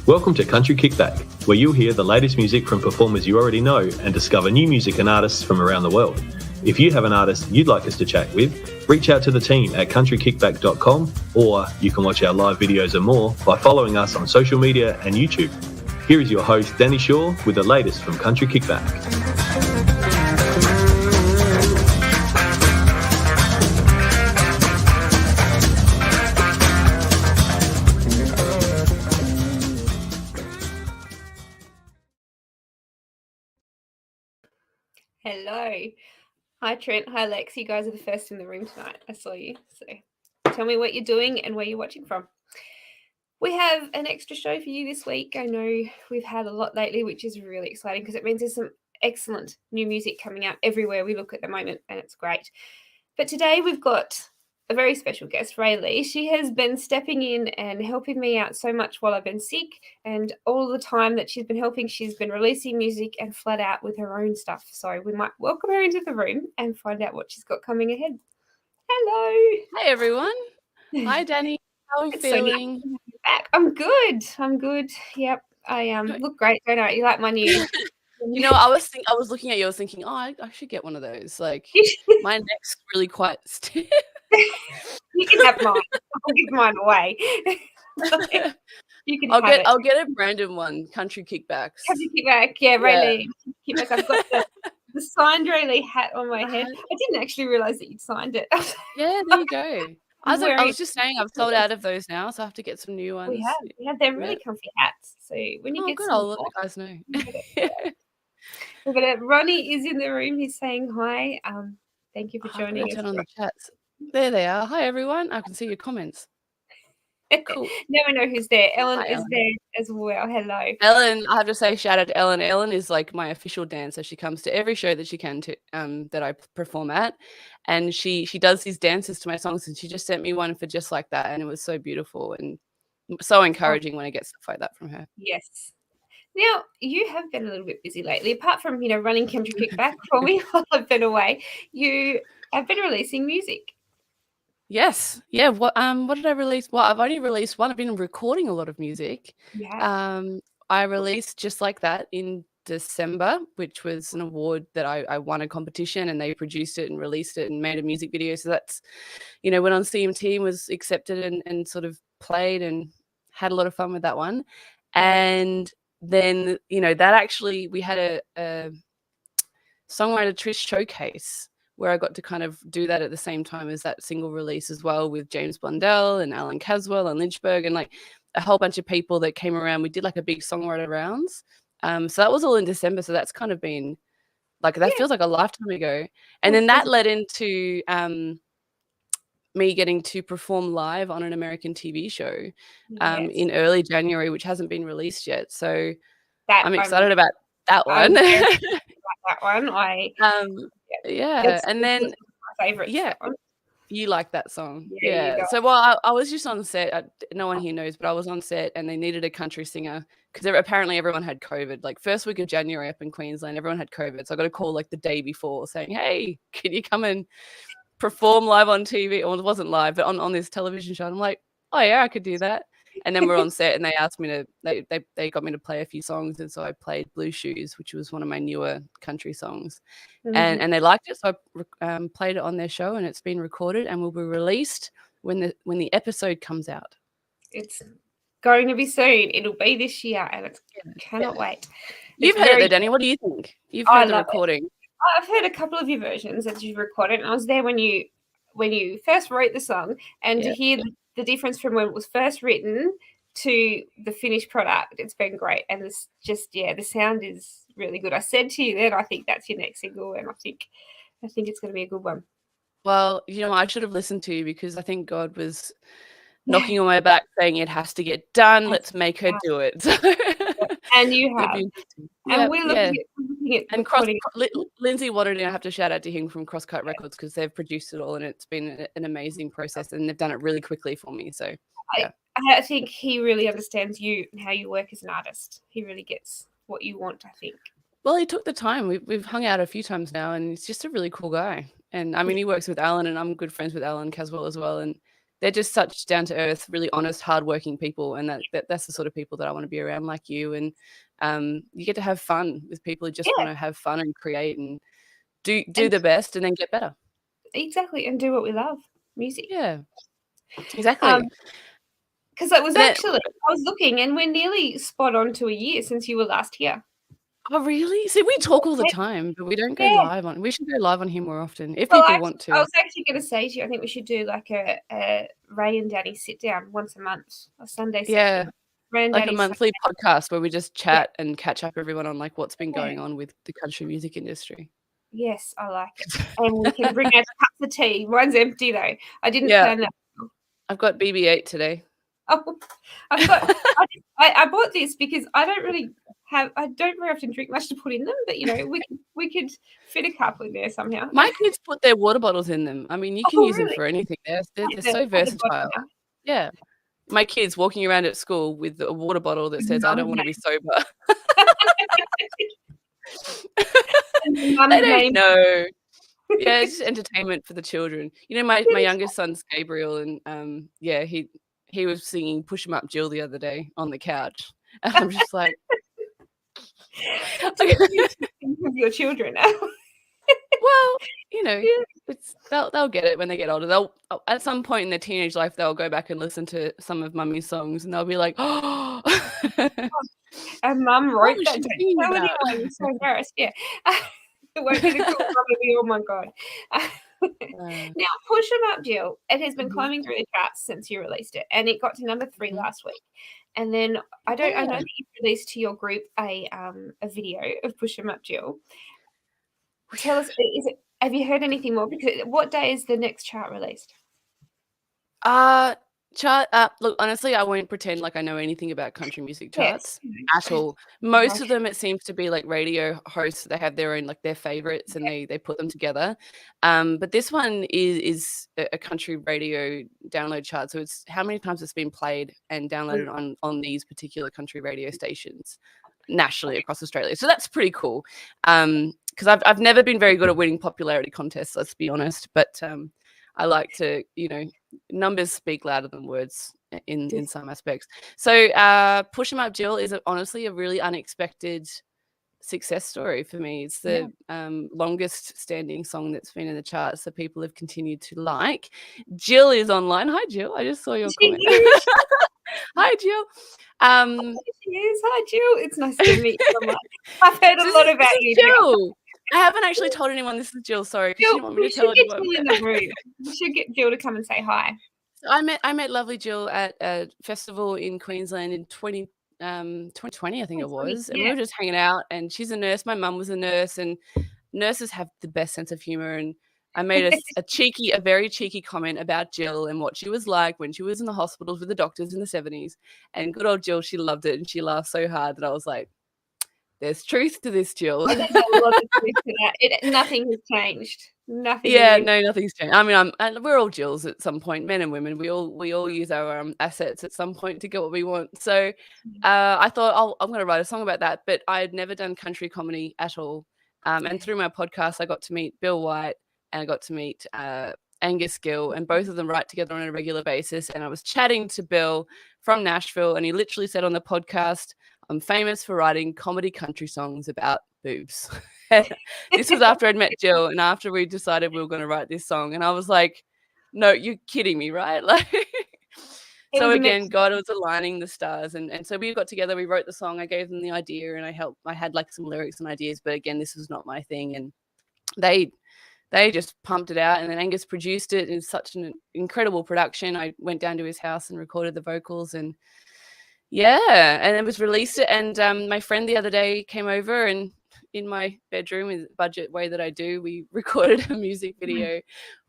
Welcome to Country Kickback, where you'll hear the latest music from performers you already know and discover new music and artists from around the world. If you have an artist you'd like us to chat with, reach out to the team at countrykickback.com, or you can watch our live videos and more by following us on social media and YouTube. Here is your host, Danni Shaw, with the latest from Country Kickback. Hello. Hi, Trent. Hi, Lex. You guys are the first in the room tonight. I saw you. So tell me what you're doing and where you're watching from. We have an extra show for you this week. I know we've had a lot lately, which is really exciting because it means there's some excellent new music coming out everywhere we look at the moment, and it's great. But today we've got a very special guest, Rae Leigh. She has been stepping in and helping me out so much while I've been sick, and all the time that she's been helping, she's been releasing music and flat out with her own stuff. So we might welcome her into the room and find out what she's got coming ahead. Hello. Hi, everyone. Hi, Danni. How are you feeling? So nice to have you back. I'm good. Yep. I look great, don't I? You like my new... You know, I was looking at you, I was thinking, oh, I should get one of those. Like, my neck's really quite stiff. You can have mine. I'll give mine away. You can I'll get a random one, Country Kickbacks. Country Kickback, yeah, Rae Leigh. Kickback. I've got the signed Rae Leigh hat on my head. I didn't actually realise that you'd signed it. Yeah, there you go. I was just saying I've sold out of those now, so I have to get some new ones. We have. They're really comfy hats. So when you get good, some I'll let the guys know. We've got Ronnie is in the room. He's saying hi. Thank you for joining us. Turn on the chats. There they are. Hi, everyone. I can see your comments. Cool. Now we know who's there. Ellen is there as well. Hello. Ellen, I have to say shout out to Ellen. Ellen is like my official dancer. She comes to every show that she can to that I perform at. And she does these dances to my songs, and she just sent me one for just like that. And it was so beautiful and so encouraging when I get stuff like that from her. Yes. Now, you have been a little bit busy lately. Apart from, running Country Kickback for me while I've been away, you have been releasing music. Yes. Yeah. What did I release? Well, I've only released one. I've been recording a lot of music. Yeah. I released Just Like That in December, which was an award that I won a competition, and they produced it and released it and made a music video. So that's, went on CMT and was accepted and sort of played and had a lot of fun with that one. And then, that actually, we had a songwriter Trish showcase where I got to kind of do that at the same time as that single release as well, with James Blundell and Alan Caswell and Lynchburg and like a whole bunch of people that came around. We did like a big songwriter rounds. So that was all in December. So that's kind of been like, that feels like a lifetime ago. And then that led into me getting to perform live on an American TV show in early January, which hasn't been released yet. So I'm excited about that one. That one. And then my favorite. You like that song. So I was just on set. No one here knows, but I was on set and they needed a country singer because apparently everyone had COVID. Like first week of January up in Queensland, everyone had COVID. So I got a call like the day before saying, hey, can you come and perform live on TV? Or it wasn't live, but on this television show. And I'm like, oh yeah, I could do that. And then we're on set and they asked me to, they got me to play a few songs. And so I played Blue Shoes, which was one of my newer country songs. Mm-hmm. And they liked it. So I played it on their show, and it's been recorded and will be released when the episode comes out. It's going to be soon. It'll be this year, and I cannot wait. You've heard it, Danni. What do you think? You've heard the recording. I've heard a couple of your versions that you've recorded, and I was there when you first wrote the song, and to hear the difference from when it was first written to the finished product, it's been great. And it's just, the sound is really good. I said to you then, I think that's your next single, and I think it's going to be a good one. Well, I should have listened to you because I think God was knocking on my back saying it has to get done. Let's make her do it. And you have. And we're looking at and Lindsay Waterden, I have to shout out to him from Crosscut Records because they've produced it all, and it's been an amazing process, and they've done it really quickly for me. So I think he really understands you and how you work as an artist. He really gets what you want, I think. Well, he took the time. We've hung out a few times now, and he's just a really cool guy. And I mean, he works with Alan, and I'm good friends with Alan Caswell as well. And they're just such down to earth, really honest, hardworking people, and that's the sort of people that I want to be around, like you. And you get to have fun with people who just want to have fun and create and do the best and then get better. Exactly, and do what we love, music. Yeah, exactly. Because it was actually, I was looking, and we're nearly spot on to a year since you were last here. Oh, really? See, we talk all the time, but we don't go live on. We should go live on here more often if people want to. I was actually going to say to you, I think we should do like a Rae and Danni sit down once a month, a Sunday. Yeah, like a monthly podcast where we just chat and catch up everyone on like what's been going on with the country music industry. Yes, I like it. And we can bring out cups of tea. Mine's empty though. I didn't plan that. I've got BB-8 today. Oh, I bought this because I don't very often drink much to put in them, but you know, we could fit a couple in there somehow. My kids put their water bottles in them. I mean, you can use them for anything. They're so versatile. Yeah. My kids walking around at school with a water bottle that says, I don't want to be sober. They don't know. Yeah, it's just entertainment for the children. You know, my youngest son's Gabriel, and he was singing "Push 'Em Up, Jill" the other day on the couch, and I'm just like, of your children. Well, you know, they'll get it when they get older. They'll at some point in their teenage life they'll go back and listen to some of Mummy's songs, and they'll be like, "Oh." And Mum wrote that. Don't tell anyone. I'm so embarrassed. Yeah. It won't be the cool probably. Oh my god. Now, Push 'Em Up, Jill. It has been climbing through the charts since you released it, and it got to number 3 last week. And then I know that you released to your group a video of Push 'Em Up, Jill. Tell us, have you heard anything more? Because what day is the next chart released? Look, honestly, I won't pretend like I know anything about country music charts at all. Most of them, it seems to be like radio hosts. They have their own, like their favorites, and they put them together. But this one is a country radio download chart. So it's how many times it's been played and downloaded on these particular country radio stations nationally across Australia. So that's pretty cool. Because I've never been very good at winning popularity contests, let's be honest. But I like to, you know, numbers speak louder than words in some aspects. So Push 'Em Up, Jill is honestly a really unexpected success story for me. It's the longest standing song that's been in the charts that people have continued to like. Jill is online. Hi, Jill. I just saw your comment. Hi, Jill. She is. Hi, Jill. It's nice to meet you. I've heard a lot about you, Jill. I haven't actually told anyone this is Jill. Sorry, because she didn't want me to tell anyone. Jill in the room. We should get Jill to come and say hi. I met lovely Jill at a festival in Queensland in 2020, I think it was. And we were just hanging out, and she's a nurse. My mum was a nurse, and nurses have the best sense of humor. And I made a very cheeky comment about Jill and what she was like when she was in the hospitals with the doctors in the 70s. And good old Jill, she loved it, and she laughed so hard that I was like, there's truth to this, Jill. There's a lot of truth to that. Nothing has changed. Nothing. Yeah, no, nothing's changed. I mean, we're all Jills at some point, men and women. We all use our assets at some point to get what we want. So I thought I'm going to write a song about that. But I had never done country comedy at all. And through my podcast, I got to meet Bill White and I got to meet Angus Gill, and both of them write together on a regular basis. And I was chatting to Bill from Nashville, and he literally said on the podcast, I'm famous for writing comedy country songs about boobs. This was after I'd met Jill and after we decided we were going to write this song. And I was like, no, you're kidding me, right? Like, so again, God was aligning the stars. And so we got together, we wrote the song, I gave them the idea, and I had like some lyrics and ideas, but again, this was not my thing. And they just pumped it out, and then Angus produced it in such an incredible production. I went down to his house and recorded the vocals, and and it was released. And my friend the other day came over, and in my bedroom, in the budget way that I do, we recorded a music video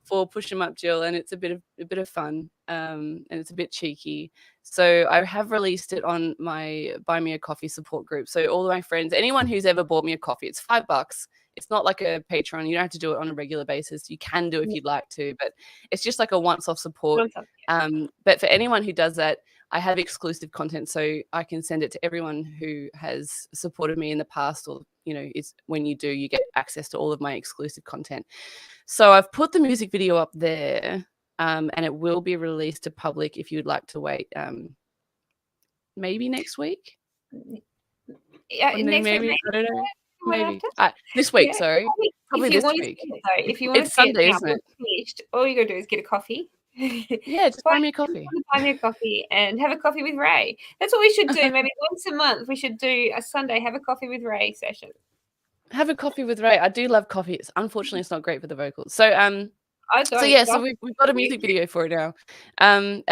for Push 'Em Up, Jill, and it's a bit of fun, and it's a bit cheeky. So I have released it on my Buy Me a Coffee support group. So all of my friends, anyone who's ever bought me a coffee, it's $5. It's not like a Patreon. You don't have to do it on a regular basis. You can do if you'd like to, but it's just like a once-off support. But for anyone who does that, I have exclusive content, so I can send it to everyone who has supported me in the past, or, you know, it's when you do, you get access to all of my exclusive content. So I've put the music video up there. and it will be released to public if you'd like to wait. Maybe next week. Yeah, Or next week, maybe I don't know. Right Maybe after. this week. Yeah. Sorry, probably If you this want to week. see it, though, if you want to It's see Sunday, it now, isn't it? finished, all you got to do is get a coffee. Yeah, just buy me a coffee. Buy me a coffee and have a coffee with Rae. That's what we should do. Maybe once a month, we should do a Sunday have a coffee with Rae session. Have a coffee with Rae. I do love coffee. Unfortunately, it's not great for the vocals. So I don't. So yeah, so we've got a music video for it now, and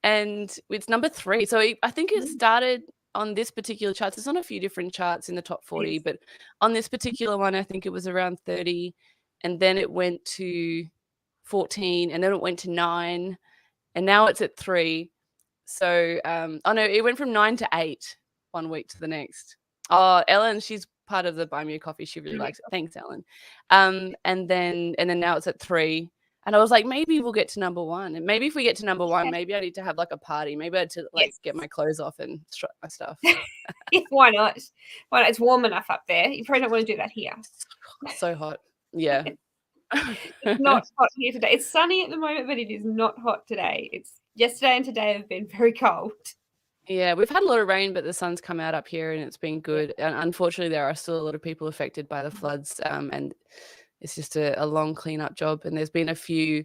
and it's number 3. So I think it started on this particular charts. It's on a few different charts in the top 40, Yes. but on this particular one, I think it was around 30, and then it went to 14, and then it went to 9, and now it's at 3. So oh no, it went from 9 to 8 one week to the next. Oh, Ellen, she's part of the Buy Me a Coffee. She really likes it. Thanks, Ellen. And then now it's at 3. And I was like, maybe we'll get to number 1. And maybe if we get to number 1, maybe I need to have like a party. Maybe I had to like get my clothes off and strut my stuff. Yeah, why not? Why not? It's warm enough up there. You probably don't want to do that here. So hot. Yeah. It's not hot here today. It's sunny at the moment, but it is not hot today. It's yesterday and today have been very cold. Yeah, we've had a lot of rain, but the sun's come out up here and it's been good. And unfortunately, there are still a lot of people affected by the floods, and it's just a long cleanup job. And there's been a few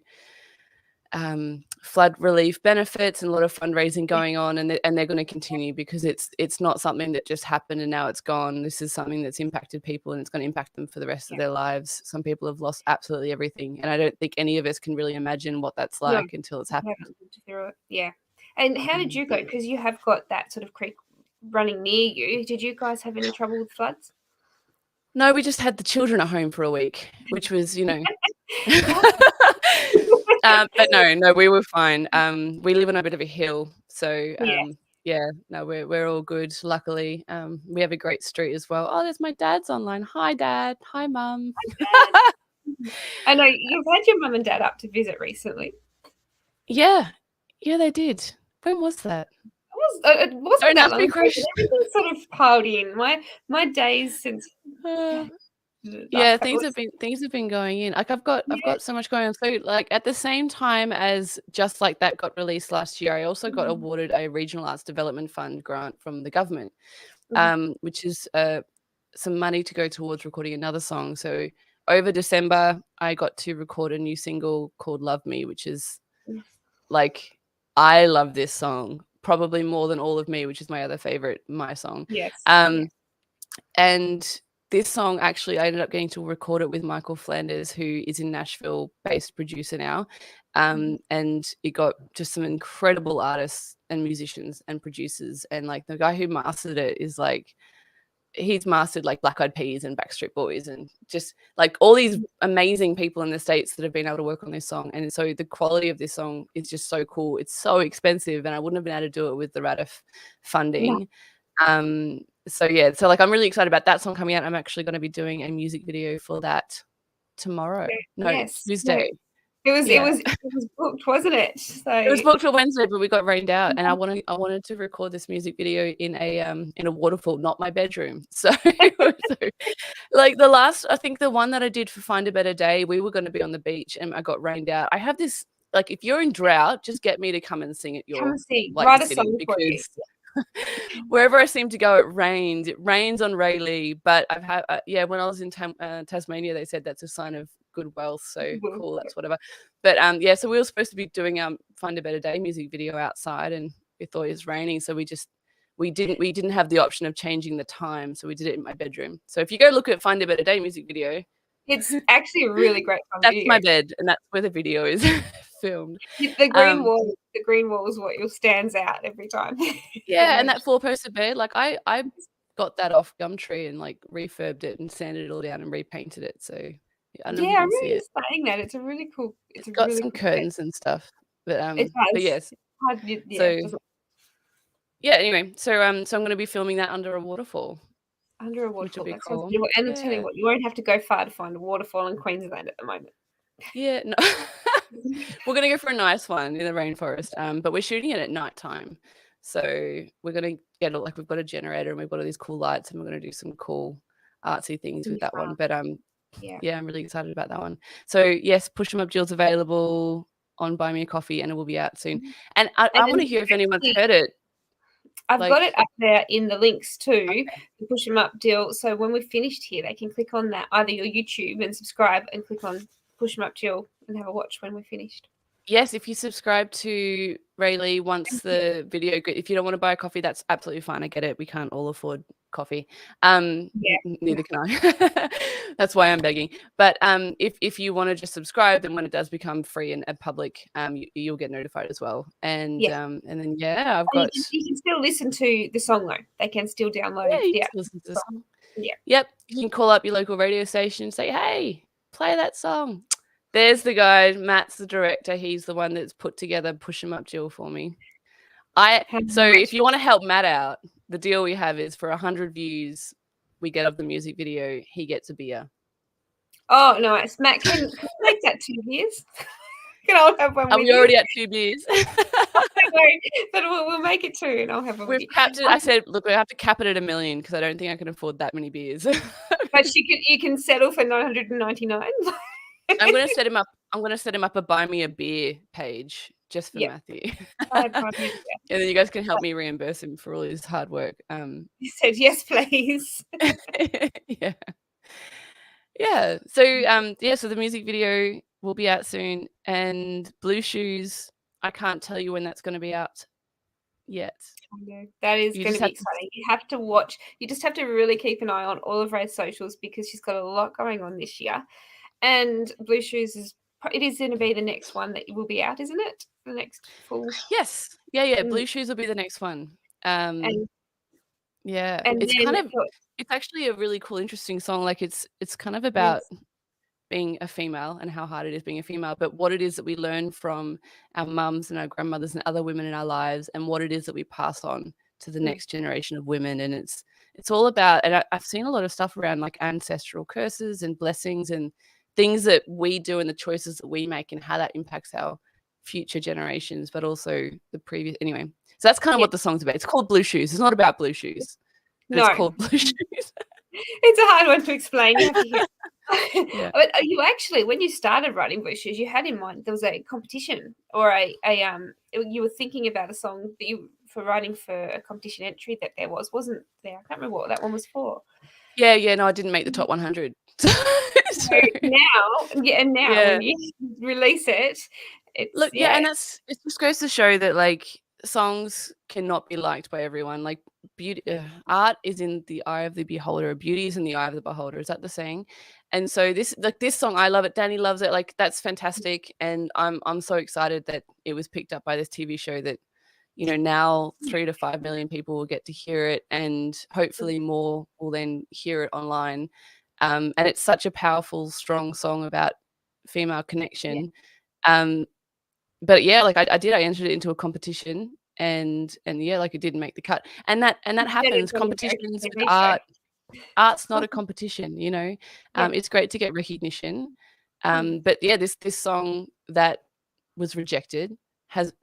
flood relief benefits and a lot of fundraising going on, and they're going to continue because it's not something that just happened and now it's gone. This is something that's impacted people and it's going to impact them for the rest of their lives. Some people have lost absolutely everything, and I don't think any of us can really imagine what that's like until it's happened. Yeah. And how did you go? Because you have got that sort of creek running near you. Did you guys have any trouble with floods? No, we just had the children at home for a week, which was, but no, we were fine. We live on a bit of a hill, so no, we're all good. Luckily, we have a great street as well. Oh, there's my dad's online. Hi, Dad. Hi, Mum. I know you've had your mum and dad up to visit recently. Yeah, they did. When was that? It wasn't that long ago. Everything sort of piled in. My days since. Things have been going in. Like I've got so much going on. So like at the same time as Just Like That got released last year, I also got awarded a Regional Arts Development Fund grant from the government, which is some money to go towards recording another song. So over December, I got to record a new single called Love Me, which is like, I love this song probably more than All of Me, which is my other favorite, my song. Yes. And this song, actually, I ended up getting to record it with Michael Flanders, who is in Nashville, based producer now. And it got just some incredible artists and musicians and producers. And like the guy who mastered it is like, he's mastered like Black Eyed Peas and Backstreet Boys and just like all these amazing people in the States that have been able to work on this song. And so the quality of this song is just so cool. It's so expensive, and I wouldn't have been able to do it with the RADF funding. So like I'm really excited about that song coming out. I'm actually going to be doing a music video for that tomorrow. Tuesday. It was booked, wasn't it? So it was booked for Wednesday, but we got rained out, and I wanted to record this music video in a waterfall, not my bedroom. So like I think the one that I did for Find a Better Day, we were going to be on the beach and I got rained out. I have this, like, if you're in drought, just get me to come and sing at your write a song for you. Wherever I seem to go, it rains. It rains on Rae Leigh, but I've had when I was in Tasmania, they said that's a sign of good wealth. So cool, that's whatever. But so we were supposed to be doing Find a Better Day music video outside, and we thought it was raining, so we didn't have the option of changing the time, so we did it in my bedroom. So if you go look at Find a Better Day music video, it's actually a really great that's video. my bed, and that's where the video is filmed. The green wall is what stands out every time. And that 4-poster bed, like I got that off Gumtree and like refurbed it and sanded it all down and repainted it. So I'm really saying that it's a really cool. It's got really some curtains and stuff, but it has. But yes. Anyway, so I'm going to be filming that under a waterfall. Under a waterfall, which will be cool. And I'll tell you what, you won't have to go far to find a waterfall in Queensland at the moment. Yeah, no. We're going to go for a nice one in the rainforest, but we're shooting it at night time. So we're going to get we've got a generator and we've got all these cool lights, and we're going to do some cool artsy things with that one. But I'm really excited about that one. So yes, Push 'em Up Jill's available on Buy Me a Coffee, and it will be out soon. And I And want to then hear if anyone's heard it. I've Like- got it up there in the links too, the Push 'em Up deal. So when we're finished here, they can click on that, either your YouTube and subscribe, and click on Push 'em Up deal and have a watch when we're finished. Yes, if you subscribe to Rae Leigh once the video, if you don't want to buy a coffee, that's absolutely fine. I get it. We can't all afford coffee. Neither can I. That's why I'm begging. But if you want to just subscribe, then when it does become free and public, you'll get notified as well. And then I've got. You can still listen to the song though. They can still download. Yeah, you can listen to the song. Yeah. Yep. You can call up your local radio station and say, "Hey, play that song." There's the guy. Matt's the director. He's the one that's put together Push 'em Up Jill for me. So if you want to help Matt out, the deal we have is for 100 views we get of the music video, he gets a beer. Oh, nice. Matt, can you make that 2 beers? Can I have one Are with we you? already at 2 beers? But we'll make it 2 and I'll have one with We've you. capped it. I said, look, we have to cap it at $1 million because I don't think I can afford that many beers. But you can settle for 999. I'm going to set him up. I'm going to set him up a buy me a beer page just for Matthew. And then you guys can help me reimburse him for all his hard work. He said, yes, please. Yeah. So the music video will be out soon, and Blue Shoes, I can't tell you when that's going to be out yet. That is going to be exciting. You have to watch. You just have to really keep an eye on all of Rae's socials because she's got a lot going on this year. And Blue Shoes is going to be the next one that will be out, isn't it? The next full. Yes. Yeah. Blue Shoes will be the next one. And It's actually a really cool, interesting song. Like it's kind of about being a female and how hard it is being a female, but what it is that we learn from our mums and our grandmothers and other women in our lives, and what it is that we pass on to the next generation of women. And it's all about, and I've seen a lot of stuff around like ancestral curses and blessings and things that we do and the choices that we make and how that impacts our future generations, but also the previous. Anyway, so that's kind of what the song's about. It's called Blue Shoes. It's not about blue shoes. It's called Blue Shoes. It's a hard one to explain. You have to hear. But you actually, when you started writing Blue Shoes, you had in mind there was a competition or you were thinking about a song that for writing for a competition entry that there wasn't there? I can't remember what that one was for. Yeah, no, I didn't make the top 100. So now when you release it, it's and it just goes to show that like songs cannot be liked by everyone. Like beauty, art is in the eye of the beholder. Beauty is in the eye of the beholder. Is that the saying? And so this song, I love it. Danni loves it. Like that's fantastic, and I'm so excited that it was picked up by this TV show that. Now 3 to 5 million people will get to hear it, and hopefully more will then hear it online. And it's such a powerful, strong song about female connection. But like I entered it into a competition, and like it didn't make the cut. And that happens. Competitions with art's not a competition. It's great to get recognition. But this song that was rejected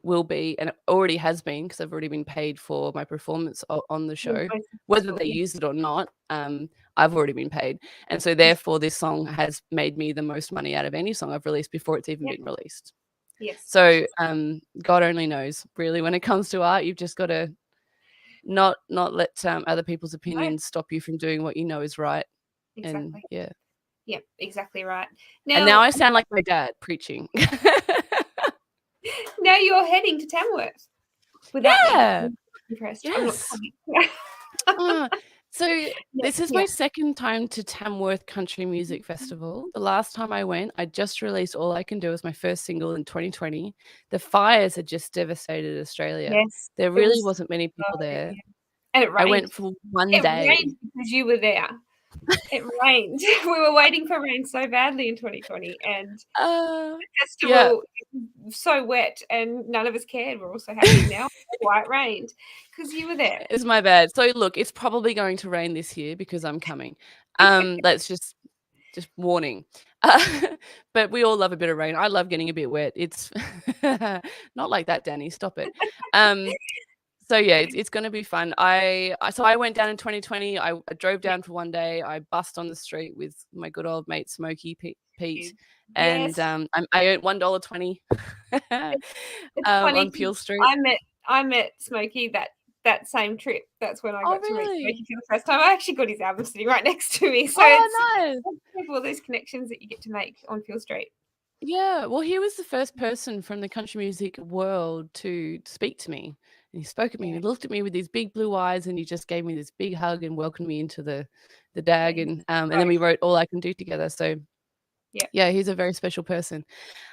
will be, and it already has been because I've already been paid for my performance on the show, whether they use it or not. I've already been paid, and so therefore this song has made me the most money out of any song I've released before it's even been released. Yes. So God only knows, really. When it comes to art, you've just got to not let other people's opinions stop you from doing what you know is right. Exactly. And yeah, exactly right. Now I sound like my dad preaching. Now you're heading to Tamworth. Impressed. Yes. So this is my second time to Tamworth Country Music Festival. The last time I went, I just released All I Can Do as my first single in 2020. The fires had just devastated Australia. Yes, there really wasn't many people there. And it rained. I went for one day. It rained because you were there. It rained. We were waiting for rain so badly in 2020, and the festival was so wet, and none of us cared. We're also happy now why it rained because you were there. It's my bad. So look, it's probably going to rain this year because I'm coming. Let's just warning. But we all love a bit of rain. I love getting a bit wet. It's not like that, Danni. Stop it. So yeah, it's going to be fun. I went down in 2020. I drove down for one day. I bussed on the street with my good old mate Smokey Pete. Yes. And I earned $1.20 It's funny on Peel 'cause Street. I met Smokey that same trip. That's when I Oh, got to meet really? Smokey for the first time. I actually got his album sitting right next to me. So Oh, nice. it's all those connections that you get to make on Peel Street. Yeah, well, he was the first person from the country music world to speak to me. And he spoke at me and Yeah. he looked at me with these big blue eyes and he just gave me this big hug and welcomed me into the DAG. Yeah, And then we wrote All I Can Do together. So Yep. yeah, he's a very special person.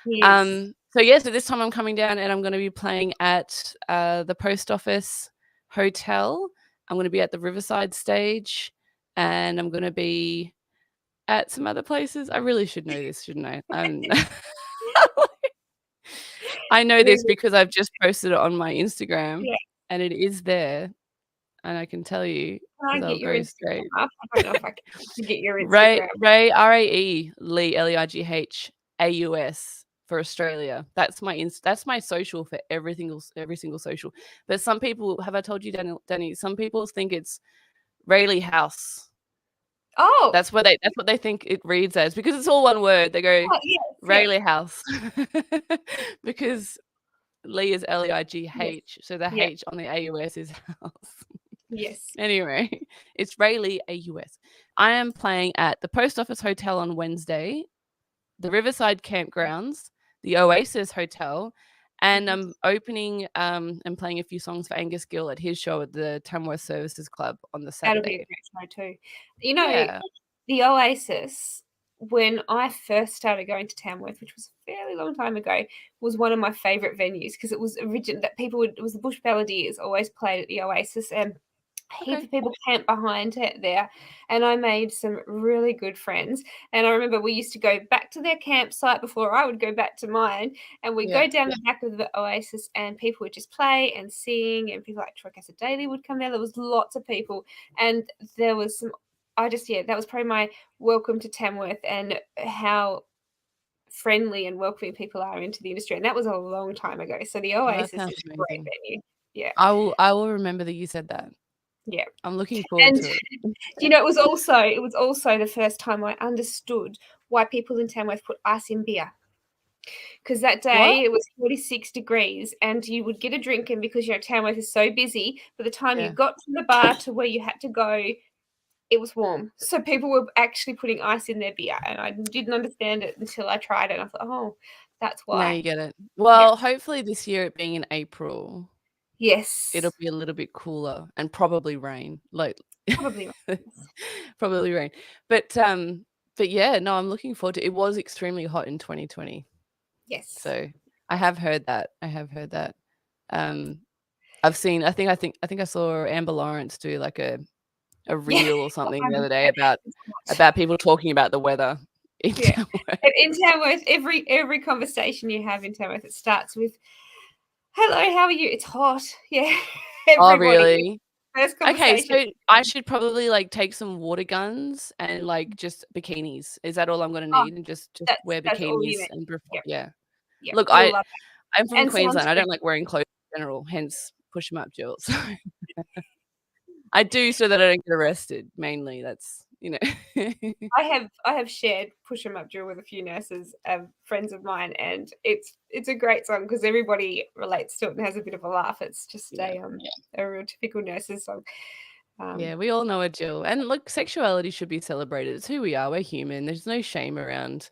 He is. So this time I'm coming down and I'm going to be playing at the Post Office Hotel. I'm going to be at the Riverside stage and I'm going to be at some other places. I really should know this, shouldn't I? I know this because I've just posted it on my Instagram Yeah. and it is there. And I can tell you, Can I because I'll get your go Instagram straight. up? I don't know if I can get your Rae, Instagram. Rae Leigh, Leigh AUS for Australia. That's my social for every single social. But some people, have I told you, Danni? Some people think it's Rae Leigh House. Oh, That's what they think it reads as because it's all one word. They go yes, Rae Leigh House because Leigh is Leigh, so the Yep. H on the AUS is house. Yes. Anyway, it's Rae Leigh AUS. I am playing at the Post Office Hotel on Wednesday, the Riverside Campgrounds, the Oasis Hotel, and I'm opening and playing a few songs for Angus Gill at his show at the Tamworth Services Club on the That'll be a Saturday. great show too. You know, Yeah. the Oasis, when I first started going to Tamworth, which was a fairly long time ago, was one of my favourite venues because it was original that it was the Bush Balladeers always played at the Oasis and heaps of people camped behind it there, and I made some really good friends. And I remember we used to go back to their campsite before I would go back to mine, and we'd go down the back of the Oasis, and people would just play and sing, and people like Troy Daly would come there. There was lots of people, and there was some. That was probably my welcome to Tamworth and how friendly and welcoming people are into the industry. And that was a long time ago. So the Oh, that Oasis sounds is a great amazing. venue. Yeah. I will remember that you said that. Yeah. I'm looking forward And to it. you know, it was also the first time I understood why people in Tamworth put ice in beer. Because that day it was 46 degrees and you would get a drink, and because Tamworth is so busy, by the time you got to the bar to where you had to go, it was warm. So people were actually putting ice in their beer, and I didn't understand it until I tried it. And I thought, oh, that's why. Now you get it. Well, hopefully this year, it being in April, Yes. it'll be a little bit cooler and probably rain. Probably. Probably rain. But yeah, no, I'm looking forward to it. It was extremely hot in 2020. Yes. So I have heard that. I've seen I think I saw Amber Lawrence do like a reel or something the other day about people talking about the weather in Tamworth. In Tamworth, every conversation you have in Tamworth, it starts with, "Hello, how are you?" It's hot. Yeah. Oh, really? First Okay, conversation. so I should probably take some water guns and just bikinis. Is that all I'm gonna need? And just wear that's all you bikinis need. and Yep. yeah. Yep. Look, You'll love that. I'm from And Queensland. I don't sunscreen. like wearing clothes in general, hence push 'em up, Jill. So I do so that I don't get arrested. Mainly, that's I have shared Push 'Em Up Drill with a few nurses, friends of mine, and it's a great song because everybody relates to it and has a bit of a laugh. It's just a real typical nurses song. Yeah, we all know it, Jill. And look, sexuality should be celebrated. It's who we are. We're human. There's no shame around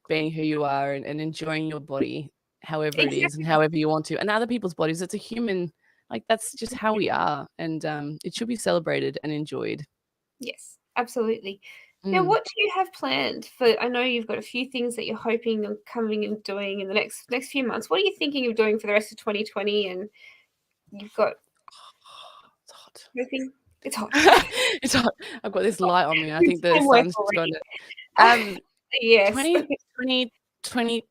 being who you are and enjoying your body however it is and however you want to. And other people's bodies, it's a human, that's just how we are. And it should be celebrated and enjoyed. Yes, absolutely. Now, what do you have planned for? I know you've got a few things that you're hoping of coming and doing in the next few months. What are you thinking of doing for the rest of 2020? And you've got it's hot. anything? It's hot. It's hot. I've got this light on me. I think the sun's just gone to yes. 2022.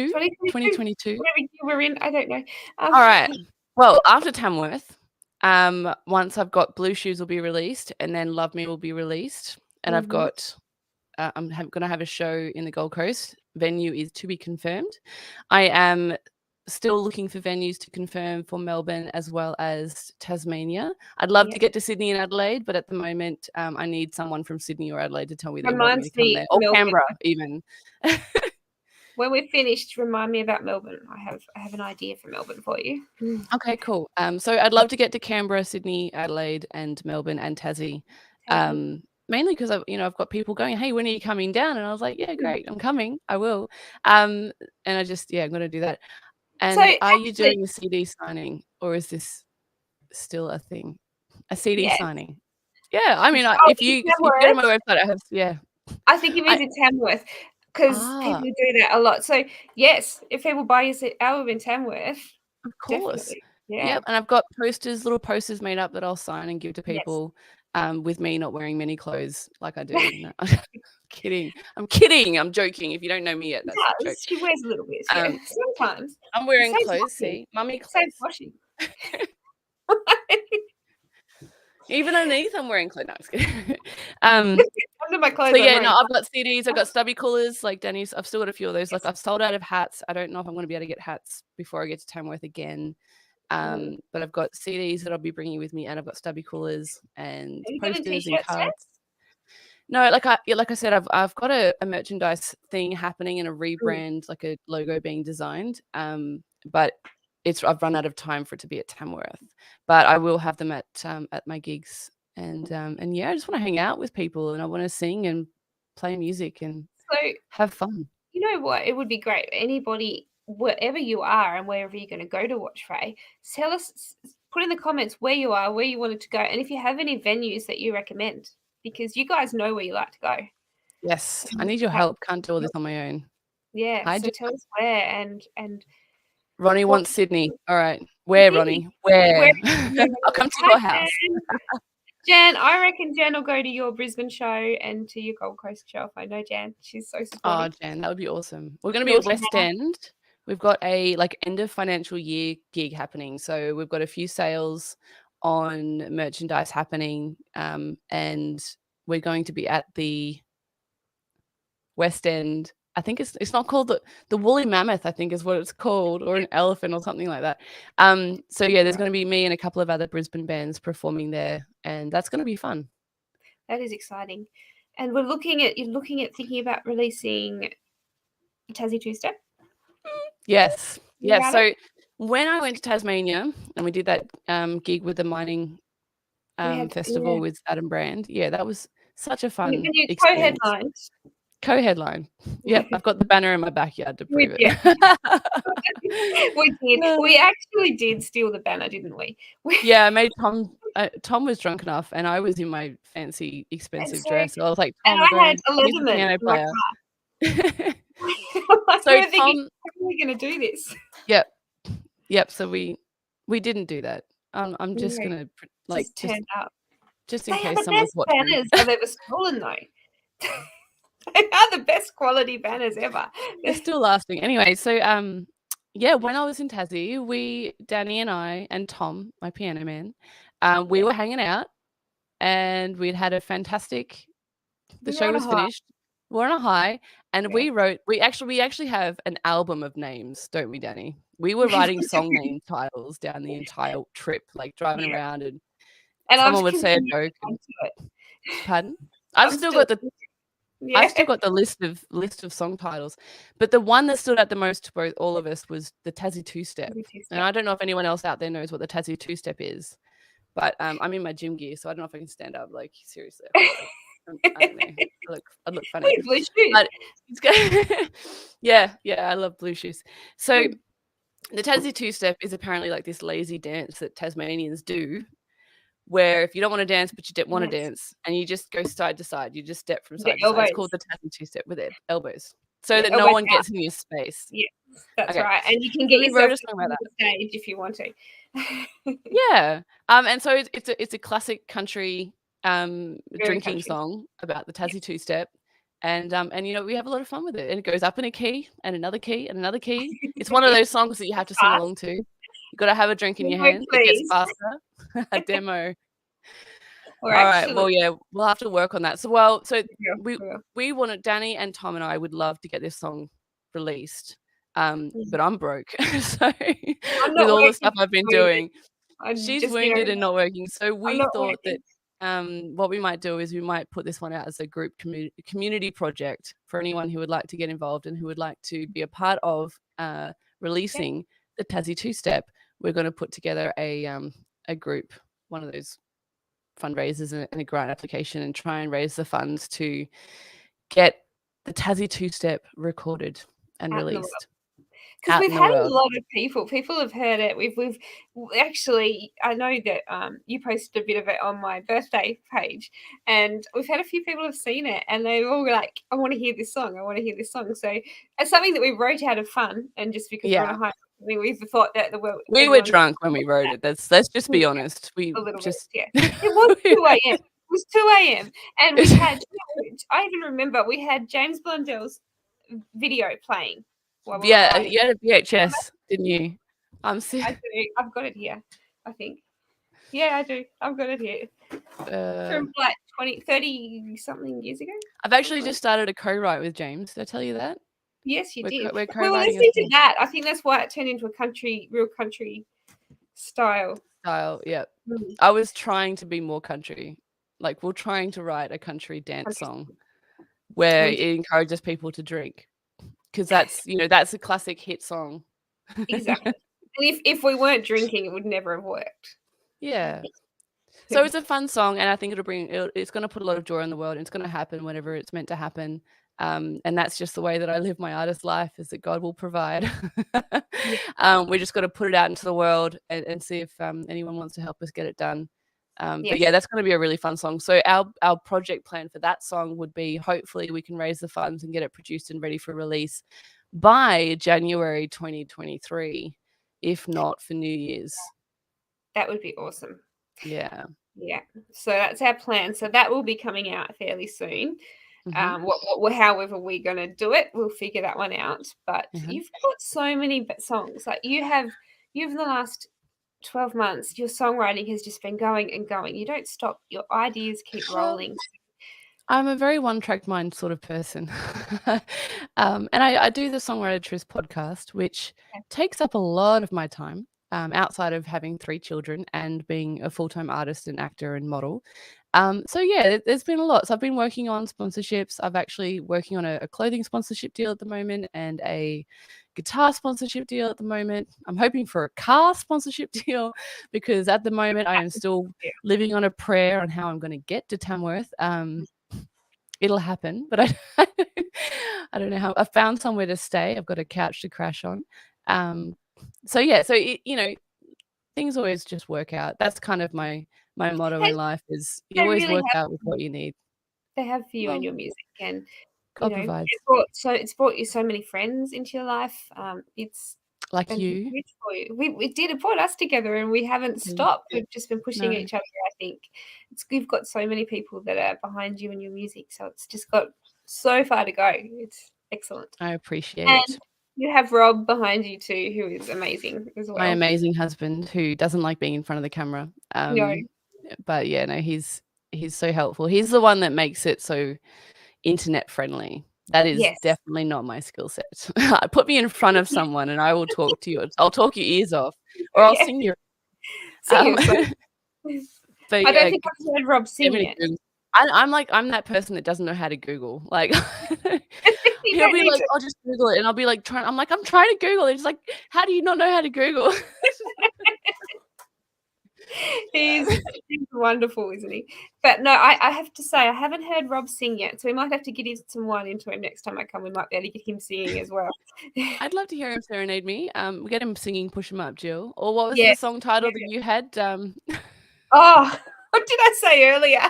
2022. Whatever year we're in, I don't know. All right. Well, after Tamworth, once I've got Blue Shoes will be released, and then Love Me will be released, and I've got I'm going to have a show in the Gold Coast. Venue is to be confirmed. I am still looking for venues to confirm for Melbourne as well as Tasmania. I'd love to get to Sydney and Adelaide, but at the moment, I need someone from Sydney or Adelaide to tell me they want me to come there, or Melbourne. Canberra even. When we're finished, remind me about Melbourne. I have an idea for Melbourne for you. Okay, cool. So I'd love to get to Canberra, Sydney, Adelaide, and Melbourne and Tassie. Mainly because I've got people going, hey, when are you coming down? And I was like, yeah, great, I'm coming. I will. And I just, I'm going to do that. And So, are you doing a CD signing, or is this still a thing? A CD signing? Yeah, I mean, if you go to my website, I have, I think it means in Tamworth, because people do that a lot. So, yes, if people buy your album in Tamworth, of course. definitely. Yeah, and I've got little posters made up that I'll sign and give to people. With me not wearing many clothes like I do. No, I'm kidding. I'm joking. If you don't know me yet, that's a joke. She wears a little bit. Sometimes. I'm wearing clothes. See, mummy clothes. Same washing. Even underneath, I'm wearing clothes. No, I'm just kidding. Under my clothes. So I've got CDs. I've got stubby coolers like Danny's. I've still got a few of those. Like I've sold out of hats. I don't know if I'm going to be able to get hats before I get to Tamworth again. But I've got CDs that I'll be bringing with me, and I've got stubby coolers and posters and cards. No, like I said, I've got a merchandise thing happening and a rebrand, like a logo being designed. But I've run out of time for it to be at Tamworth. But I will have them at my gigs, and I just want to hang out with people, and I want to sing and play music and have fun. You know what? It would be great. Anybody, wherever you are and wherever you're going to go to watch Rae, tell us, put in the comments where you are, where you wanted to go, and if you have any venues that you recommend, because you guys know where you like to go. Yes, I need your help. Can't do all this on my own. Yeah, so tell us where and Ronnie wants Sydney. All right, where, Ronnie? Where? I'll come to your house. Jan, I reckon Jan will go to your Brisbane show and to your Gold Coast show. If I know Jan, she's so supportive. Oh, Jan, that would be awesome. We're going to be at West End. We've got a end of financial year gig happening. So we've got a few sales on merchandise happening, and we're going to be at the West End. I think it's not called the Woolly Mammoth, I think is what it's called, or an elephant or something like that. So there's going to be me and a couple of other Brisbane bands performing there, and that's going to be fun. That is exciting. And you're looking at thinking about releasing Tassie Two-Step? Yes. Yeah. So when I went to Tasmania and we did that gig with the mining festival with Adam Brand, that was such a fun experience. Co-headline. Yep, I've got the banner in my backyard to prove it. We did. We actually did steal the banner, didn't we? Yeah, I made Tom was drunk enough, and I was in my fancy, expensive dress. So I was like, Tom, and I had a Leatherman player. So Tom, how are we going to do this? Yep. So we didn't do that. I'm just going to turn up, just in case someone's watching. They are the best banners I've ever stolen, though. They are the best quality banners ever. They're still lasting. Anyway, so when I was in Tassie, Danni and I and Tom, my piano man, we were hanging out, and we'd had a fantastic. The show was finished. We're on a high, and we actually have an album of names, don't we, Danni? We were writing song name titles down the entire trip, like driving around, and someone would say a joke. Pardon? I've still got the list of song titles, but the one that stood out the most to both all of us was the Tassie Two-Step. And I don't know if anyone else out there knows what the Tassie Two-Step is, but I'm in my gym gear, so I don't know if I can stand up. Like, seriously, I don't know. I look funny. Blue shoes. But I love blue shoes. So the Tassie Two-Step is apparently like this lazy dance that Tasmanians do, where if you don't want to dance, but you want to dance, and you just go side to side, you just step from side to side. It's called the Tassie Two-Step with their elbows, so that no one gets in your space. Yeah, that's right. And you can get yourself on the stage if you want to. Yeah. And so it's a classic country drinking song about the Tassie Two-Step. And we have a lot of fun with it. And it goes up in a key and another key and another key. It's one of those songs that you have to sing along to. You've got to have a drink in your hand. It gets faster. A demo. All right. Well, we'll have to work on that. We wanted, Danni and Tom and I would love to get this song released. but I'm broke. So I'm with not all the working. stuff I've been Wounded. doing, I'm she's just wounded and not working. So I'm we not thought working. that what we might do is we might put this one out as a group community project for anyone who would like to get involved and who would like to be a part of releasing the Tassie Two-Step. We're going to put together a group, one of those fundraisers and a grant application, and try and raise the funds to get the Tassie Two-Step recorded and Out in the world. released. Because Out we've in the had a world. lot of people have heard it. We've actually, I know that you posted a bit of it on my birthday page, and we've had a few people have seen it, and they all were like, I want to hear this song, I want to hear this song. So it's something that we wrote out of fun, and just because we're on a high, we've thought that the world, We were drunk when we wrote it. Let's just be honest. We a little just bit, yeah. It was 2 a.m. It was 2 a.m. and we had, I even remember we had James Blundell's video playing. You had a VHS, didn't you? I do. I've got it here, I think. Yeah, I do. I've got it here. From like 30 something years ago. I've actually just started a co-write with James. Did I tell you that? Yes, you did. We're We were co-writing listening to that. I think that's why it turned into a real country style. Yeah. I was trying to be more country. Like, we're trying to write a country dance song where it encourages people to drink. Because that's a classic hit song. Exactly. And if we weren't drinking, it would never have worked. Yeah. So it's a fun song, and I think it's going to put a lot of joy in the world, and it's going to happen whenever it's meant to happen. And that's just the way that I live my artist life, is that God will provide. We just got to put it out into the world and see if anyone wants to help us get it done. But yeah, that's going to be a really fun song. So our project plan for that song would be, hopefully we can raise the funds and get it produced and ready for release by January 2023, if not for New Year's. That would be awesome. Yeah. So that's our plan. So that will be coming out fairly soon. However we're going to do it, we'll figure that one out. But you've got so many songs. Like you've in the last 12 months, your songwriting has just been going and going. You don't stop. Your ideas keep rolling. I'm a very one-track mind sort of person. And I do the Songwriter Truth podcast, which takes up a lot of my time, outside of having 3 children and being a full-time artist and actor and model. So yeah, there's been a lot. So I've been working on sponsorships. I'm actually working on a clothing sponsorship deal at the moment and a guitar sponsorship deal at the moment. I'm hoping for a car sponsorship deal, because at the moment I am still living on a prayer on how I'm going to get to Tamworth. It'll happen, but I don't know how. I found somewhere to stay. I've got a couch to crash on. So yeah, things always just work out. That's kind of my motto in life, is you always really work out with what you need. They have for you and your music, and God provides. It's brought you so many friends into your life. It's like you. For you. It brought us together, and we haven't stopped. We've just been pushing each other. I think you've got so many people that are behind you and your music, so it's just got so far to go. It's excellent. I appreciate it. You have Rob behind you too, who is amazing as well. My amazing husband, who doesn't like being in front of the camera. But yeah, no, he's so helpful. He's the one that makes it so internet friendly. That is definitely not my skill set. Put me in front of someone and I will talk to you. I'll talk your ears off, or I'll sing your. But I don't think I've heard Rob sing it. I'm that person that doesn't know how to Google. Like he'll be like, I'll just Google it, and I'll be like I'm trying to Google it. It's like, how do you not know how to Google? He's wonderful, isn't he? But no, I have to say I haven't heard Rob sing yet, so we might have to get some wine into him next time I come. We might be able to get him singing as well. I'd love to hear him serenade me. We get him singing "Push 'Em Up, Jill." Or what was the song title that you had? Oh, what did I say earlier?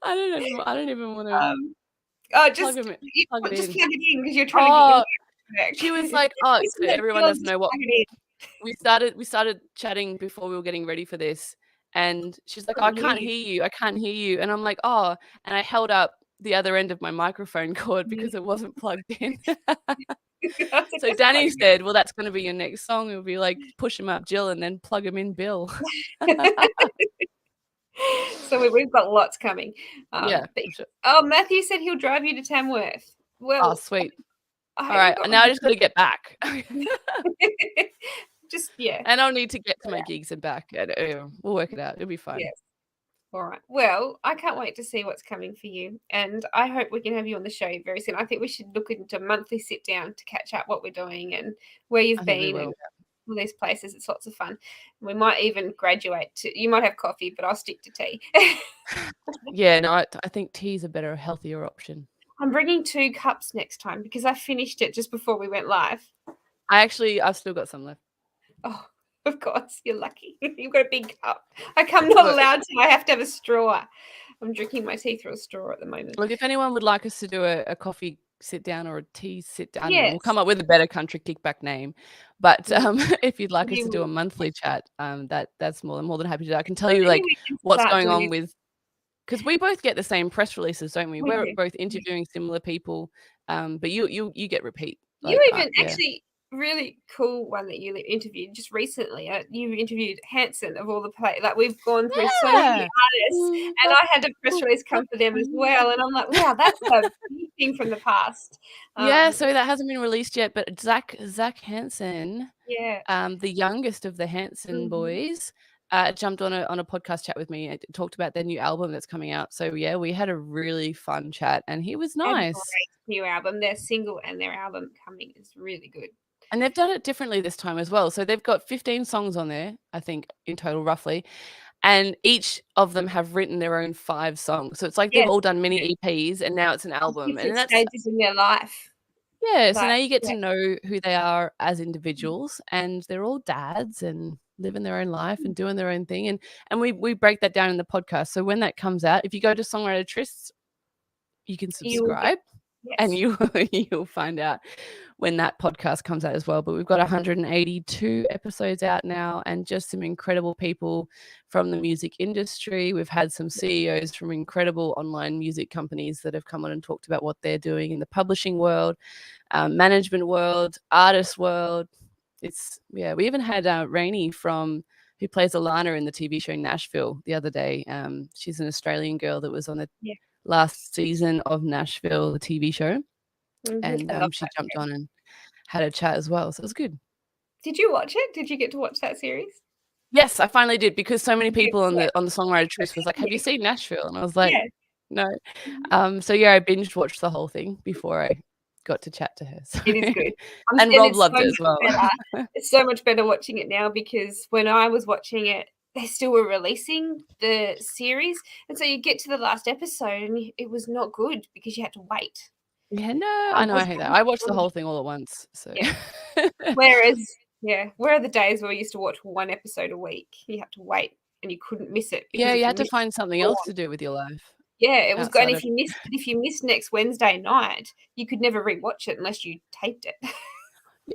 I don't even want to. Just plug it in because you're trying to get him. She was like, so everyone doesn't know what. We started chatting before we were getting ready for this, and she's like, I can't hear you, and I'm like, and I held up the other end of my microphone cord because it wasn't plugged in. So Danni said, well, that's going to be your next song. It'll be like, push him up, Jill, and then plug him in, Bill. So we've got lots coming. Sure. Matthew said he'll drive you to Tamworth. Well, sweet. All right, now I just got to get back. Just, yeah. And I'll need to get to my gigs and back. We'll work it out. It'll be fun. Yes. All right. Well, I can't wait to see what's coming for you. And I hope we can have you on the show very soon. I think we should look into a monthly sit down to catch up what we're doing and where you've I think we been will. and all these places. It's lots of fun. We might even graduate to, you might have coffee, but I'll stick to tea. Yeah, no, I think tea's a better, healthier option. I'm bringing 2 cups next time because I finished it just before we went live. I've still got some left. Oh, of course. You're lucky. You've got a big cup. I'm not allowed to. I have to have a straw. I'm drinking my tea through a straw at the moment. Look, if anyone would like us to do a coffee sit down or a tea sit down, Yes. we'll come up with a better Country Kickback name. But if you'd like us to do a monthly chat, that's more than happy to do. I can tell you like what's going on with, because we both get the same press releases, don't we? We're both interviewing similar people, but you get repeat. You even actually really cool one that you interviewed just recently. You interviewed Hanson of all the play. Like we've gone through so many artists, and I had a press release come for them as well. And I'm like, wow, that's a big thing from the past. So that hasn't been released yet. But Zach Hanson, the youngest of the Hanson boys, jumped on a podcast chat with me and talked about their new album that's coming out. So yeah, we had a really fun chat, and he was nice. Great new album, their single and their album coming is really good. And they've done it differently this time as well. So they've got 15 songs on there, I think, in total, roughly. And each of them have written their own 5 songs. So it's like they've all done mini EPs, and now it's an album. And that's stages in their life. Yeah, so now you get to know who they are as individuals, and they're all dads and living their own life and doing their own thing. And we break that down in the podcast. So when that comes out, if you go to Songwriter Trysts, you can subscribe. And you'll find out when that podcast comes out as well. But we've got 182 episodes out now, and just some incredible people from the music industry. We've had some CEOs from incredible online music companies that have come on and talked about what they're doing in the publishing world, management world, artist world. We even had Rae Leigh who plays Alana in the TV show Nashville the other day. She's an Australian girl that was on the last season of Nashville, the TV show. And she jumped on and had a chat as well. So it was good. Did you watch it? Did you get to watch that series? Yes, I finally did, because so many people on the Songwriter Tryst was like, have you seen Nashville? And I was like, no. So I binge watched the whole thing before I got to chat to her. So. It is good. And Rob loved it as well. It's so much better watching it now, because when I was watching it, they still were releasing the series. And so you get to the last episode and it was not good because you had to wait. Yeah, no, I know. I hate that. I watched the whole thing all at once. So Whereas, where are the days where we used to watch one episode a week? You had to wait and you couldn't miss it. Yeah, you had to find something else to do with your life. Yeah, it was good. And if you missed next Wednesday night, you could never rewatch it unless you taped it.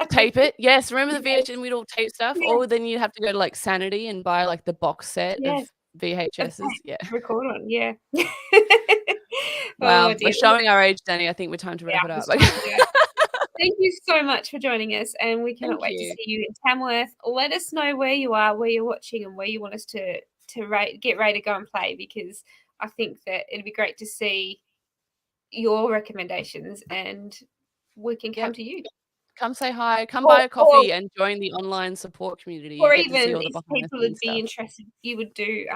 Tape it, yes. Remember the VHS? We'd all tape stuff, or then you'd have to go to like Sanity and buy like the box set of VHSs. Record on, Wow, we're showing our age, Danni. I think we're time to wrap it up. Thank you so much for joining us, and we cannot wait to see you in Tamworth. Let us know where you are, where you're watching, and where you want us to get ready to go and play, because I think that it'd be great to see your recommendations, and we can come to you. Come say hi, come buy a coffee and join the online support community. Or even if people would be interested, you would do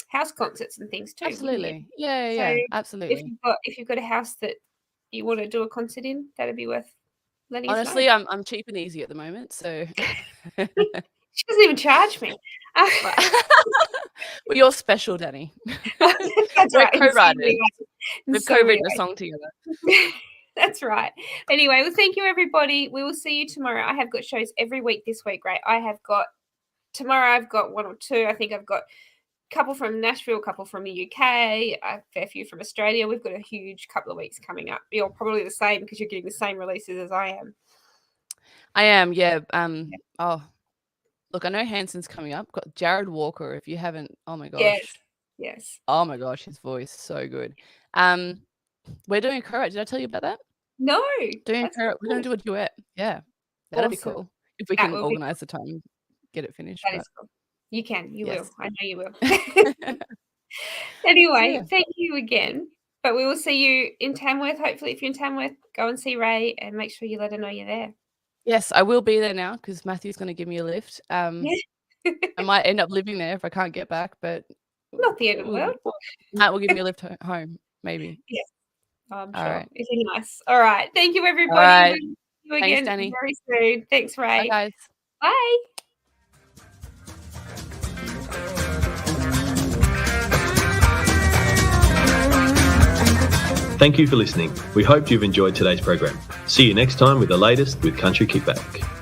house concerts and things too. Absolutely. Yeah, absolutely. If you've got a house that you want to do a concert in, that'd be worth letting us know. Honestly, I'm cheap and easy at the moment, so she doesn't even charge me. Well, you're special, Danni. We're co-writers. We've co-written a song together. That's right. Anyway, well, thank you, everybody. We will see you tomorrow. I have got shows every week this week, right? Tomorrow I've got 1 or 2. I think I've got a couple from Nashville, a couple from the UK, a fair few from Australia. We've got a huge couple of weeks coming up. You're probably the same because you're getting the same releases as I am. I am, yeah. Oh, look, I know Hanson's coming up. Got Jared Walker, if you haven't. Oh, my gosh. Yes. Oh, my gosh, his voice, so good. We're doing a co-write. Did I tell you about that? No. We're going to do a duet. Yeah. That'll be cool. If we can organise the time, get it finished. That is cool. You can. You will. I know you will. Anyway, thank you again. But we will see you in Tamworth. Hopefully, if you're in Tamworth, go and see Rae and make sure you let her know you're there. Yes, I will be there now because Matthew's going to give me a lift. I might end up living there if I can't get back, but Not the end of the world. Matt will give me a lift home, maybe. Yes, I'm sure. Right. It'll be nice. All right. Thank you, everybody. Right. We'll see you Thanks, again Danni. very soon. Thanks, Rae. Bye, guys. Bye. Thank you for listening. We hope you've enjoyed today's program. See you next time with the latest with Country Kickback.